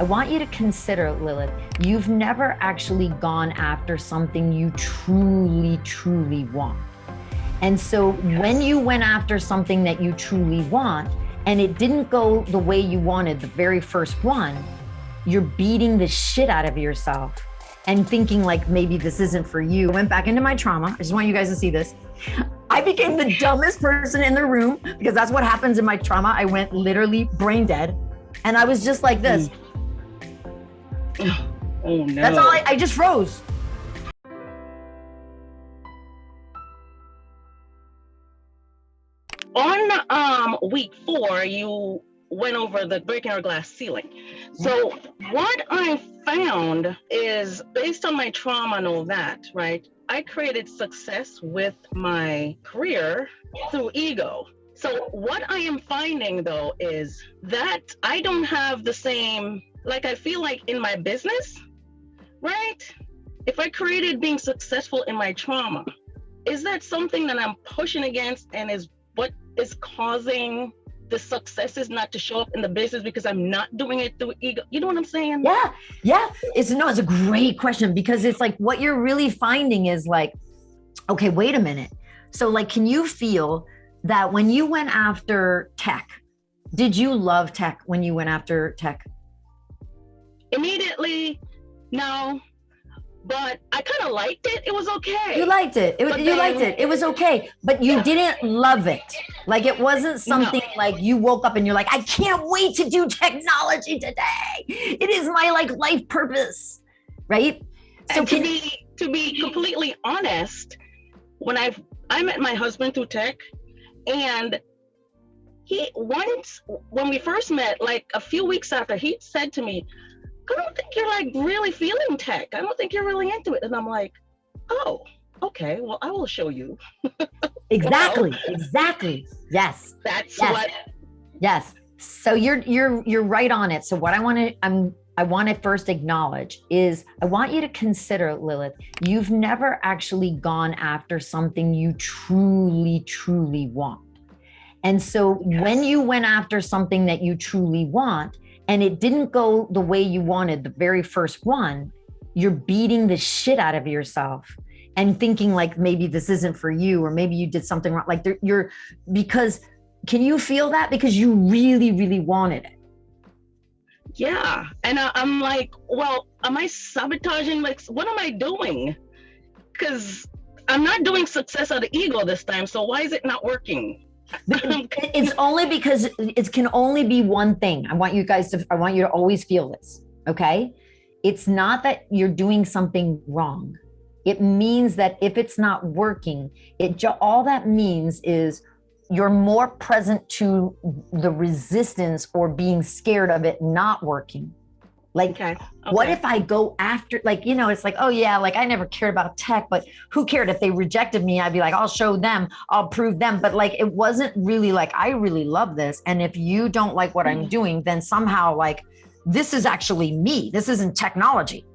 I want you to consider, Lilith, you've never actually gone after something you truly, truly want. And so when you went after something that you truly want and it didn't go the way you wanted, the very first one, you're beating the shit out of yourself and thinking like, maybe this isn't for you. I went back into my trauma. I just want you guys to see this. I became the dumbest person in the room because that's what happens in my trauma. I went literally brain dead and I was just like this. Oh no. That's all, I just froze. On week 4, you went over the breaking our glass ceiling. So what I found is, based on my trauma and all that, right? I created success with my career through ego. So what I am finding though is that I don't have the same, like I feel like in my business, right? If I created being successful in my trauma, is that something that I'm pushing against and is what is causing the successes not to show up in the business because I'm not doing it through ego? You know what I'm saying? Yeah. It's a great question because it's like what you're really finding is like, okay, wait a minute. So like, can you feel that when you went after tech, did you love tech when you went after tech? Immediately, no. But I kind of liked it. It was okay. You liked it. Liked it. It was okay. But you didn't love it. Like it wasn't something like you woke up and you're like, I can't wait to do technology today. It is my like life purpose. Right? So and to be completely honest, when I met my husband through tech, and when we first met, like a few weeks after, he said to me, I don't think you're like really feeling tech. I don't think you're really into it. And I'm like, oh, okay, well, I will show you. Exactly. Yes. That's what. Yes. So you're right on it. So what I want to first acknowledge is I want you to consider, Lilith, you've never actually gone after something you truly, truly want. And so when you went after something that you truly want, and it didn't go the way you wanted, the very first one, you're beating the shit out of yourself and thinking like, maybe this isn't for you, or maybe you did something wrong. Like because can you feel that? Because you really, really wanted it. Yeah. And I'm like, well, am I sabotaging? Like, what am I doing? Because I'm not doing success out of ego this time. So why is it not working? It's only because it can only be one thing. I want you to always feel this, okay? It's not that you're doing something wrong. It means that if it's not working, all that means is you're more present to the resistance or being scared of it not working. Like, okay. What if I go after, like, it's like, oh yeah, like I never cared about tech, but who cared if they rejected me? I'd be like, I'll show them, I'll prove them. But like, it wasn't really like, I really love this. And if you don't like what I'm doing, then somehow like, this is actually me. This isn't technology.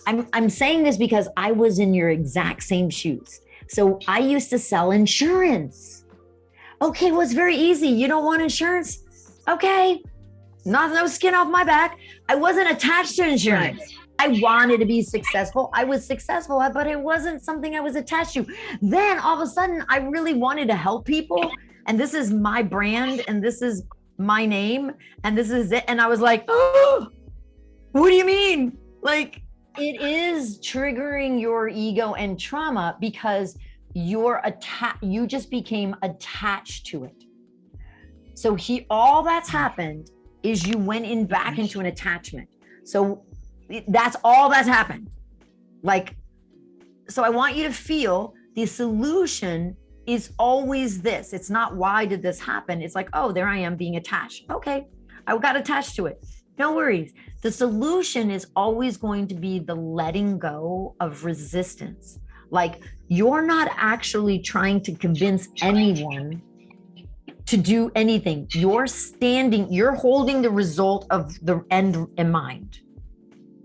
I'm saying this because I was in your exact same shoes. So I used to sell insurance. Okay, well, it's very easy. You don't want insurance? Okay. No skin off my back. I wasn't attached to insurance. Right. I wanted to be successful. I was successful, but it wasn't something I was attached to. Then all of a sudden, I really wanted to help people. And this is my brand. And this is my name. And this is it. And I was like, oh, what do you mean? Like, it is triggering your ego and trauma because you just became attached to it. So all that's happened is you went back into an attachment. So that's all that's happened. Like, so I want you to feel the solution is always this. It's not, why did this happen? It's like, oh, there I am being attached. Okay, I got attached to it. No worries. The solution is always going to be the letting go of resistance. Like, you're not actually trying to convince anyone to do anything. You're holding the result of the end in mind.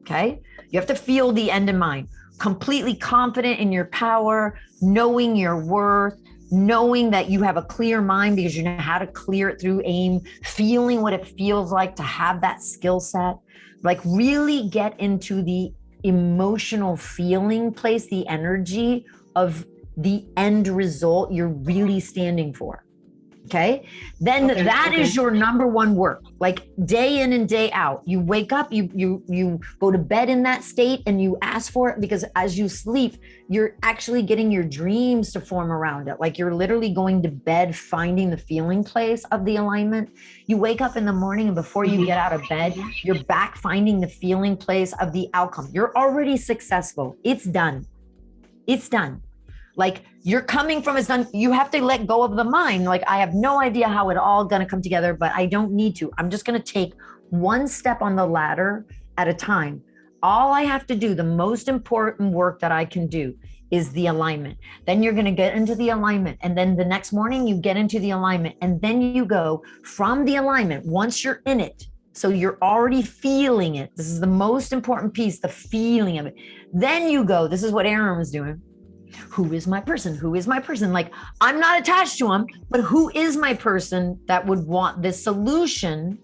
Okay? You have to feel the end in mind. Completely confident in your power, knowing your worth, knowing that you have a clear mind because you know how to clear it through aim, feeling what it feels like to have that skill set. Like really get into the emotional feeling place, the energy of the end result you're really standing for. Okay. Then that is your number one work, like day in and day out. You wake up, you go to bed in that state and you ask for it, because as you sleep, you're actually getting your dreams to form around it. Like you're literally going to bed, finding the feeling place of the alignment. You wake up in the morning and before you get out of bed, you're back finding the feeling place of the outcome. You're already successful. It's done. It's done. Like you're coming from it's done. You have to let go of the mind. Like I have no idea how it all gonna come together, but I don't need to. I'm just gonna take one step on the ladder at a time. All I have to do, the most important work that I can do is the alignment. Then you're gonna get into the alignment. And then the next morning you get into the alignment. And then you go from the alignment, once you're in it, so you're already feeling it. This is the most important piece, the feeling of it. Then you go, this is what Aaron was doing. Who is my person? Who is my person? Like I'm not attached to him, but who is my person that would want this solution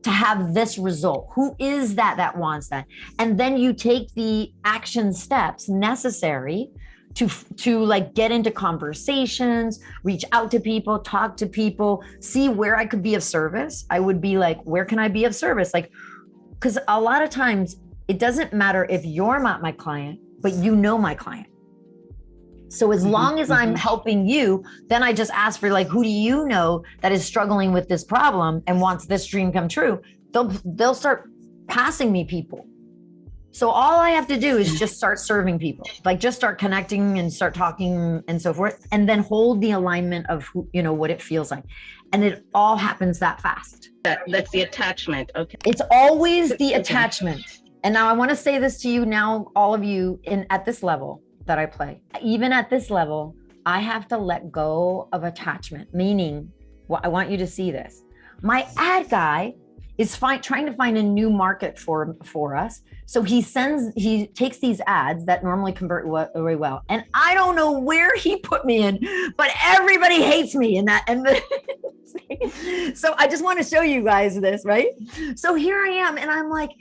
to have this result? Who is that wants that? And then you take the action steps necessary to like get into conversations, reach out to people, talk to people, see where I could be of service. I would be like, where can I be of service? Like, because a lot of times it doesn't matter if you're not my client, but you know my client. So as long as I'm helping you, then I just ask for like, who do you know that is struggling with this problem and wants this dream come true? They'll start passing me people. So all I have to do is just start serving people, like just start connecting and start talking and so forth, and then hold the alignment of who, you know, what it feels like. And it all happens that fast. That's the attachment. Okay. It's always the attachment. And now I want to say this to you now, all of you at this level that I play. Even at this level, I have to let go of attachment, meaning, well, I want you to see this. My ad guy is trying to find a new market for us. So he takes these ads that normally convert very well. And I don't know where he put me in, but everybody hates me in that. So I just want to show you guys this, right? So here I am, and I'm like,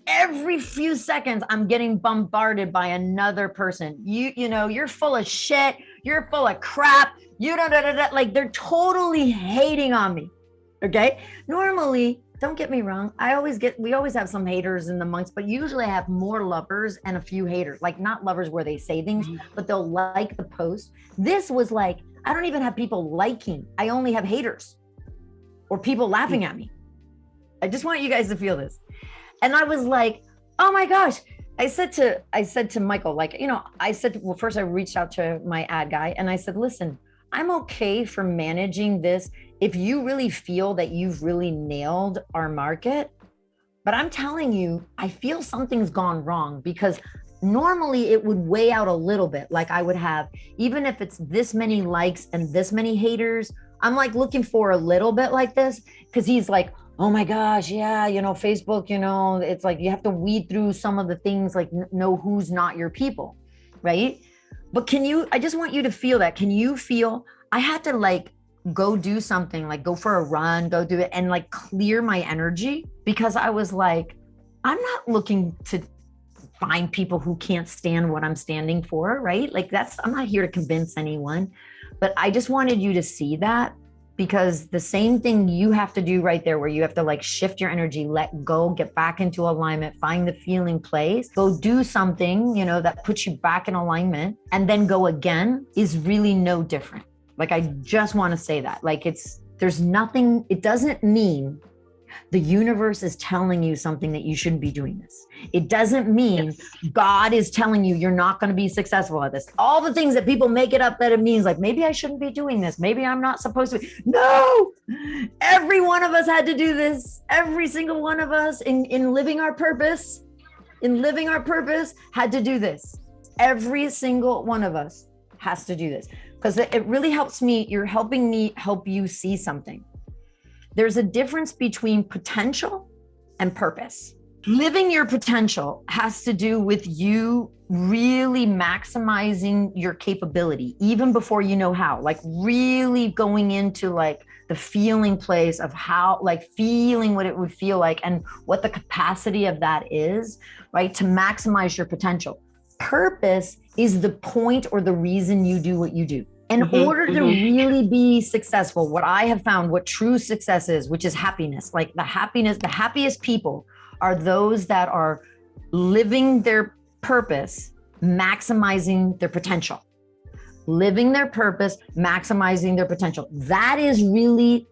every few seconds, I'm getting bombarded by another person. You know, you're full of shit. You're full of crap. Like they're totally hating on me. Okay. Normally, don't get me wrong. We always have some haters in the monks, but usually I have more lovers and a few haters, like not lovers where they say things, but they'll like the post. This was like, I don't even have people liking. I only have haters or people laughing at me. I just want you guys to feel this. And I was like, oh my gosh. I said to Michael, like, you know, well, first I reached out to my ad guy and I said, listen, I'm okay for managing this if you really feel that you've really nailed our market. But I'm telling you, I feel something's gone wrong, because normally it would weigh out a little bit. Like I would have, even if it's this many likes and this many haters, I'm like looking for a little bit like this, because he's like, oh my gosh, yeah, you know, Facebook, you know, it's like you have to weed through some of the things, like know who's not your people, right? But I just want you to feel that. Can you feel, I had to like go do something, like go for a run, go do it and like clear my energy, because I was like, I'm not looking to find people who can't stand what I'm standing for, right? Like I'm not here to convince anyone, but I just wanted you to see that, because the same thing you have to do right there, where you have to like shift your energy, let go, get back into alignment, find the feeling place, go do something, you know, that puts you back in alignment, and then go again, is really no different. Like, I just want to say that, like, there's nothing, it doesn't mean the universe is telling you something that you shouldn't be doing this. It doesn't mean God is telling you you're not going to be successful at this. All the things that people make it up that it means, like, maybe I shouldn't be doing this. Maybe I'm not supposed to be. No, every one of us had to do this. Every single one of us in living our purpose, had to do this. Every single one of us has to do this, because it really helps me. You're helping me help you see something. There's a difference between potential and purpose. Living your potential has to do with you really maximizing your capability, even before you know how, like really going into like the feeling place of how, like feeling what it would feel like and what the capacity of that is, right? To maximize your potential. Purpose is the point or the reason you do what you do. In order to really be successful, what I have found, what true success is, which is happiness, like the happiest people are those that are living their purpose, maximizing their potential. Living their purpose, maximizing their potential. That is really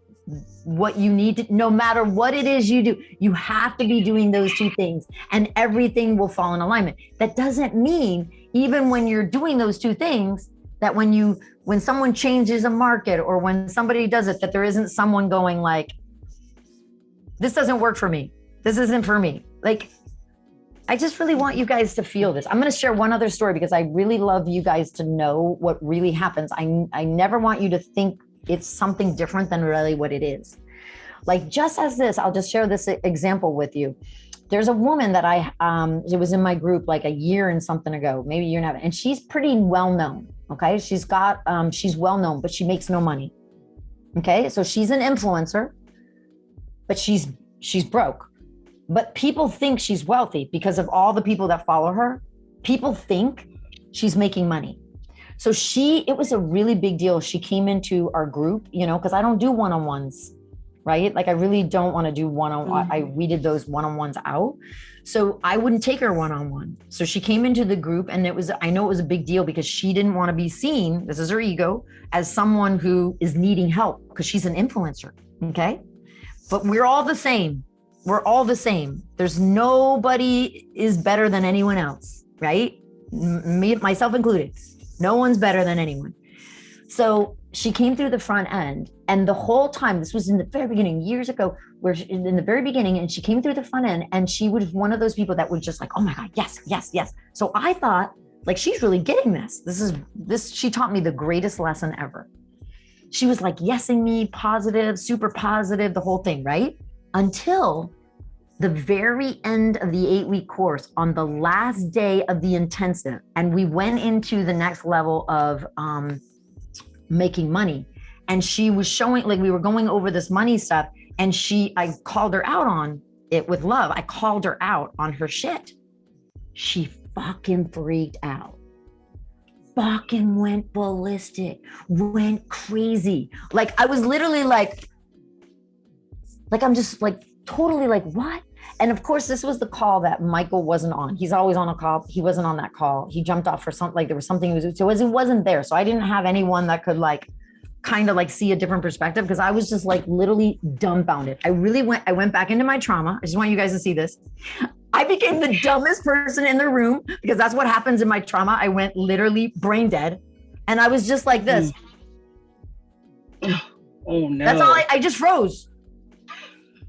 what you need to, no matter what it is you do, you have to be doing those two things and everything will fall in alignment. That doesn't mean even when you're doing those two things, that when someone changes a market or when somebody does it, that there isn't someone going like, this doesn't work for me. This isn't for me. Like, I just really want you guys to feel this. I'm going to share one other story because I really love you guys to know what really happens. I never want you to think it's something different than really what it is. Like just as this, I'll just share this example with you. There's a woman that it was in my group like a year and something ago, maybe a year and a half, and she's pretty well known. Okay. She's well known, but she makes no money. Okay. So she's an influencer, but she's broke. But people think she's wealthy because of all the people that follow her. People think she's making money. So it was a really big deal. She came into our group, because I don't do one-on-ones, right? Like I really don't want to do one-on-one. I weeded those one-on-ones out. So I wouldn't take her one-on-one. So she came into the group and I know it was a big deal because she didn't want to be seen, this is her ego, as someone who is needing help because she's an influencer, okay? But we're all the same. We're all the same. There's nobody is better than anyone else, right? Me, myself included. No one's better than anyone. So she came through the front end and the whole time, this was in the very beginning, years ago, in the very beginning, and she came through the front end and she was one of those people that would just like, oh my God, yes, yes, yes. So I thought like, she's really getting this. She taught me the greatest lesson ever. She was like yesing me, positive, super positive, the whole thing, right? Until the very end of the 8-week course on the last day of the intensive. And we went into the next level of making money. And she was showing, like we were going over this money stuff and I called her out on it with love. I called her out on her shit. She fucking freaked out. Fucking went ballistic, went crazy. Like I was literally like I'm just like totally like, what? And of course, this was the call that Michael wasn't on. He's always on a call. He wasn't on that call. He jumped off for something, like there was something he wasn't there. So I didn't have anyone that could like kind of like see a different perspective because I was just like literally dumbfounded. I went back into my trauma. I just want you guys to see this. I became the dumbest person in the room because that's what happens in my trauma. I went literally brain dead and I was just like this. Oh no. That's all I just froze.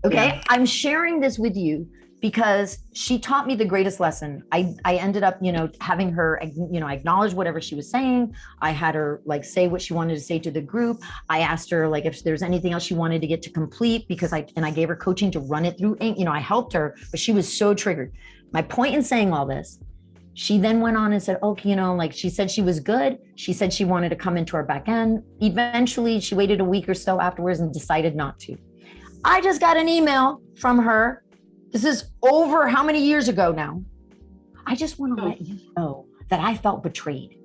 Okay. Yeah. I'm sharing this with you because she taught me the greatest lesson. I ended up, having her, acknowledge whatever she was saying. I had her like say what she wanted to say to the group. I asked her like if there's anything else she wanted to get to complete because I gave her coaching to run it through. I helped her, but she was so triggered. My point in saying all this, she then went on and said, okay, like she said she was good. She said she wanted to come into our back end. Eventually she waited a week or so afterwards and decided not to. I just got an email from her. This is over how many years ago now? I just want to let you know that I felt betrayed.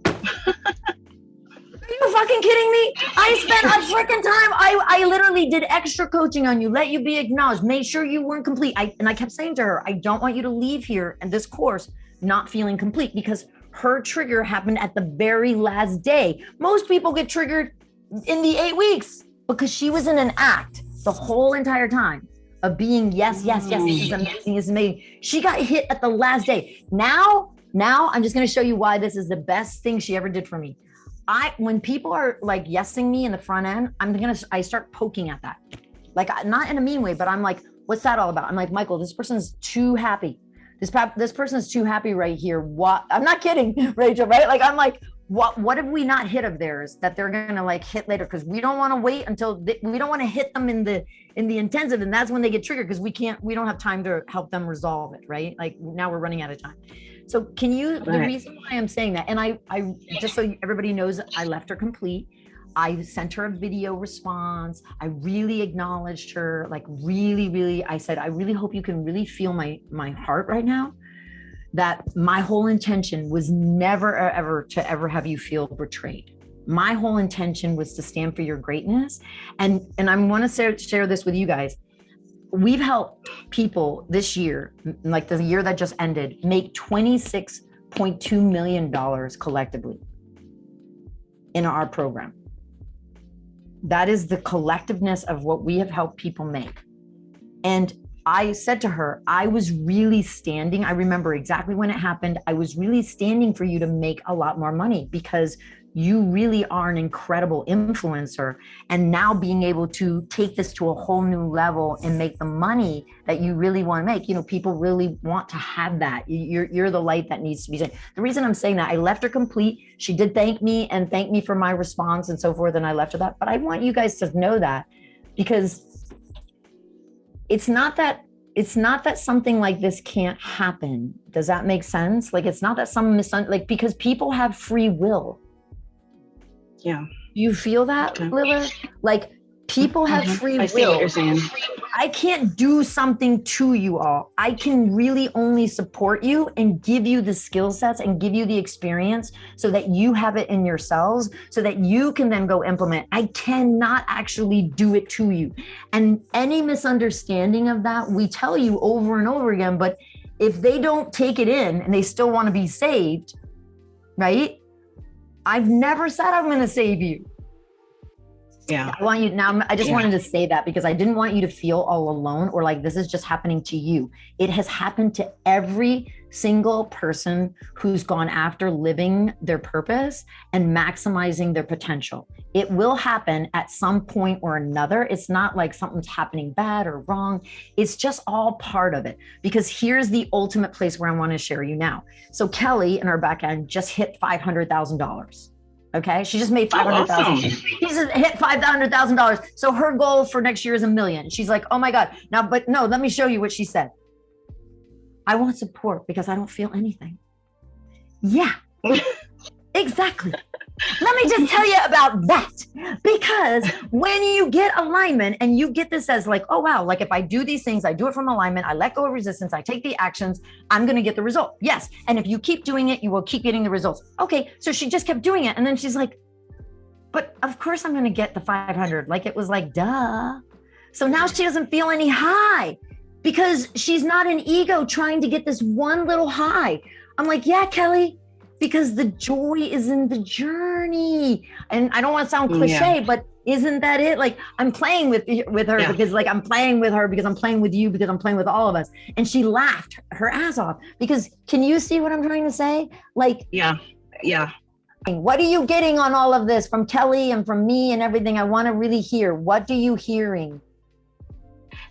Are you fucking kidding me? I spent a freaking time. I literally did extra coaching on you, let you be acknowledged, made sure you weren't complete. And I kept saying to her, I don't want you to leave here and this course not feeling complete because her trigger happened at the very last day. Most people get triggered in the 8 weeks. Because she was in an act the whole entire time of being, yes, this is amazing, this is amazing. She got hit at the last day. Now I'm just going to show you why this is the best thing she ever did for me. When people are like yesing me in the front end, I start poking at that. Like not in a mean way, but I'm like, what's that all about? I'm like, Michael, this person's too happy. This person's too happy right here. What? I'm not kidding, Rachel, right? Like, I'm like, what have we not hit of theirs that they're going to like hit later? Because we don't want to wait until we don't want to hit them in the intensive. And that's when they get triggered because we don't have time to help them resolve it. Right. Like now we're running out of time. So can you, the reason why I'm saying that, and I just so everybody knows, I left her complete. I sent her a video response. I really acknowledged her, like really, I said, I really hope you can really feel my heart right now, that my whole intention was never, ever to ever have you feel betrayed. My whole intention was to stand for your greatness. And I want to share this with you guys. We've helped people this year, like the year that just ended, make $26.2 million collectively in our program. That is the collectiveness of what we have helped people make. And I said to her, I was really standing, I remember exactly when it happened, I was really standing for you to make a lot more money, because you really are an incredible influencer. And now being able to take this to a whole new level and make the money that you really want to make, you know, people really want to have that. You're the light that needs to be seen. The reason I'm saying that, I left her complete. She did thank me for my response and so forth. And I left her that, but I want you guys to know that, because it's not that something like this can't happen. Does that make sense? Like, it's not that because people have free will. Yeah. You feel that, okay. Lila? Like, people have free will. I see what you're saying. I can't do something to you all. I can really only support you and give you the skill sets and give you the experience so that you have it in yourselves, so that you can then go implement. I cannot actually do it to you. And any misunderstanding of that, we tell you over and over again, but if they don't take it in and they still want to be saved, right? I've never said I'm going to save you. Yeah. I want you now. I just wanted to say that because I didn't want you to feel all alone or like this is just happening to you. It has happened to every single person who's gone after living their purpose and maximizing their potential. It will happen at some point or another. It's not like something's happening bad or wrong. It's just all part of it. Because here's the ultimate place where I want to share you now. So Kelly in our back end just hit $500,000. Okay, she just made $500,000. Awesome. She just hit $500,000. So her goal for next year is $1 million. She's like, oh my God. Now, but no, let me show you what she said. I want support because I don't feel anything. Yeah, exactly. Let me just tell you about that. Because when you get alignment and you get this as like, oh, wow, like if I do these things, I do it from alignment, I let go of resistance, I take the actions, I'm going to get the result. Yes. And if you keep doing it, you will keep getting the results. Okay. So she just kept doing it. And then she's like, but of course I'm going to get the 500. Like it was like, duh. So now she doesn't feel any high because she's not an ego trying to get this one little high. I'm like, yeah, Kelly, because the joy is in the journey. And I don't want to sound cliche, but isn't that it? Like I'm playing with her because like I'm playing with her because I'm playing with you because I'm playing with all of us. And she laughed her ass off because can you see what I'm trying to say? Like, yeah. What are you getting on all of this from Kelly and from me and everything? I want to really hear. What are you hearing?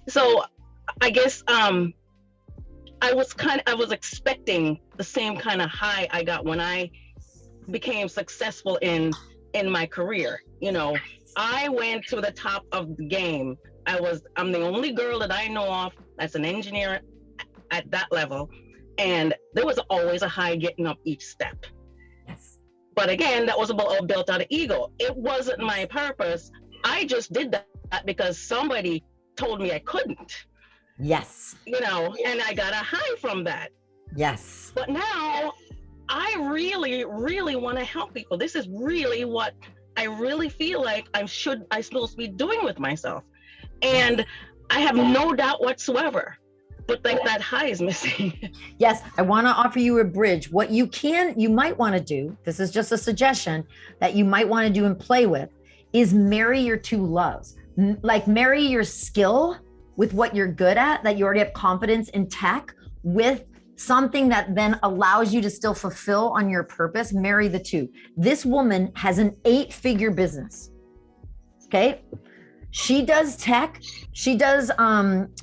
So I guess, I was expecting the same kind of high I got when I became successful in my career. You know, I went to the top of the game. I'm the only girl that I know of that's an engineer at that level. And there was always a high getting up each step. Yes. But again, that was all built out of ego. It wasn't my purpose. I just did that because somebody told me I couldn't. Yes. You know, and I got a high from that. Yes. But now I really, really want to help people. This is really what I really feel like I'm supposed to be doing with myself. And I have no doubt whatsoever, but like that high is missing. Yes. I want to offer you a bridge. What you might want to do, this is just a suggestion that you might want to do and play with, is marry your two loves. Like marry your skill with what you're good at, that you already have confidence in tech, with something that then allows you to still fulfill on your purpose. Marry the two. This woman has an 8-figure business. Okay. She does tech. She does,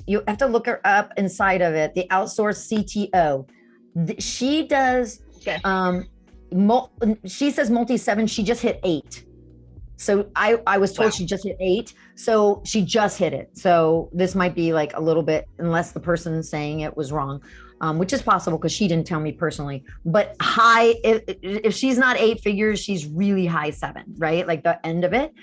you have to look her up inside of it, the outsourced CTO. She does, she says multi-7, she just hit 8. So I was told Wow. she just hit 8. So she just hit it. So this might be like a little bit, unless the person saying it was wrong, which is possible because she didn't tell me personally. But high, if she's not 8 figures, she's really high 7, right? Like the end of it.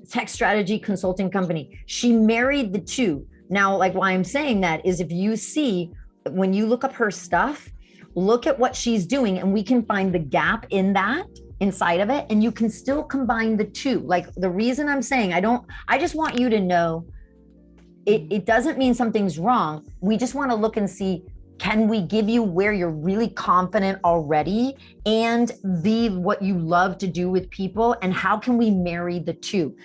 Tech strategy consulting company. She married the 2. Now, like why I'm saying that is if you see, when you look up her stuff, look at what she's doing and we can find the gap in that inside of it, and you can still combine the 2. Like the reason I'm saying I just want you to know it doesn't mean something's wrong. We just want to look and see, can we give you where you're really confident already and be what you love to do with people, and how can we marry the 2?